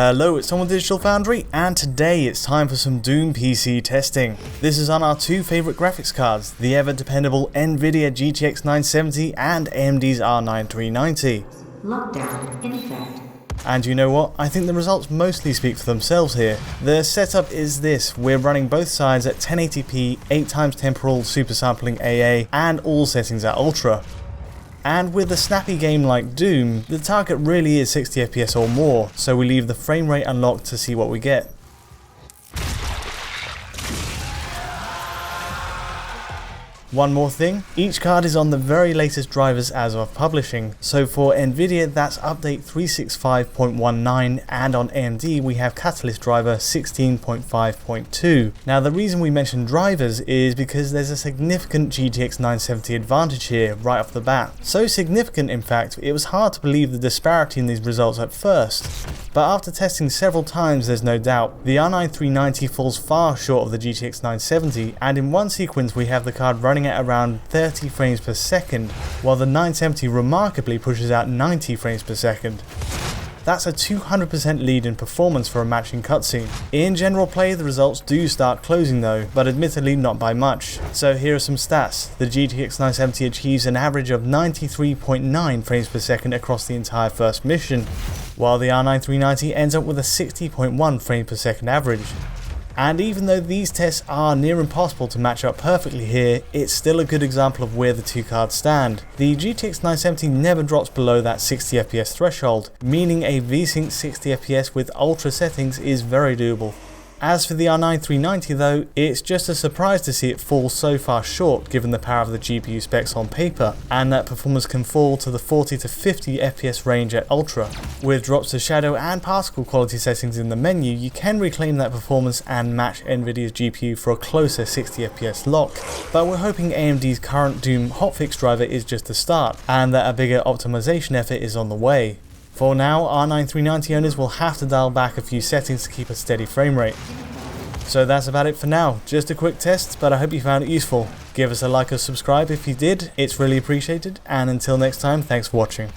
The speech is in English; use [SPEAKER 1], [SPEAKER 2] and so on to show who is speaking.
[SPEAKER 1] Hello, it's Tom with Digital Foundry, and today it's time for some Doom PC testing. This is on our two favourite graphics cards, the ever dependable Nvidia GTX 970 and AMD's R9 390.
[SPEAKER 2] Lockdown in effect.
[SPEAKER 1] And you know what, I think the results mostly speak for themselves here. The setup is this: we're running both sides at 1080p, 8x temporal super sampling AA, and all settings at ultra. And with a snappy game like Doom, the target really is 60 FPS or more, so we leave the frame rate unlocked to see what we get. One more thing, each card is on the very latest drivers as of publishing, so for Nvidia that's update 365.19 and on AMD we have Catalyst driver 16.5.2. Now the reason we mention drivers is because there's a significant GTX 970 advantage here right off the bat. So significant in fact, it was hard to believe the disparity in these results at first. But after testing several times there's no doubt, the R9 390 falls far short of the GTX 970, and in one sequence we have the card running at around 30 frames per second, while the 970 remarkably pushes out 90 frames per second. That's a 200% lead in performance for a matching cutscene. In general play the results do start closing though, but admittedly not by much. So here are some stats. The GTX 970 achieves an average of 93.9 frames per second across the entire first mission, while the R9 390 ends up with a 60.1 frame per second average. And even though these tests are near impossible to match up perfectly here, it's still a good example of where the two cards stand. The GTX 970 never drops below that 60 FPS threshold, meaning a VSync 60 FPS with ultra settings is very doable. As for the R9 390 though, it's just a surprise to see it fall so far short given the power of the GPU specs on paper, and that performance can fall to the 40 to 50 FPS range at ultra. With drops to shadow and particle quality settings in the menu, you can reclaim that performance and match Nvidia's GPU for a closer 60 FPS lock, but we're hoping AMD's current Doom hotfix driver is just the start, and that a bigger optimization effort is on the way. For now, R9 390 owners will have to dial back a few settings to keep a steady frame rate. So that's about it for now, just a quick test, but I hope you found it useful. Give us a like or subscribe if you did, it's really appreciated, and until next time, thanks for watching.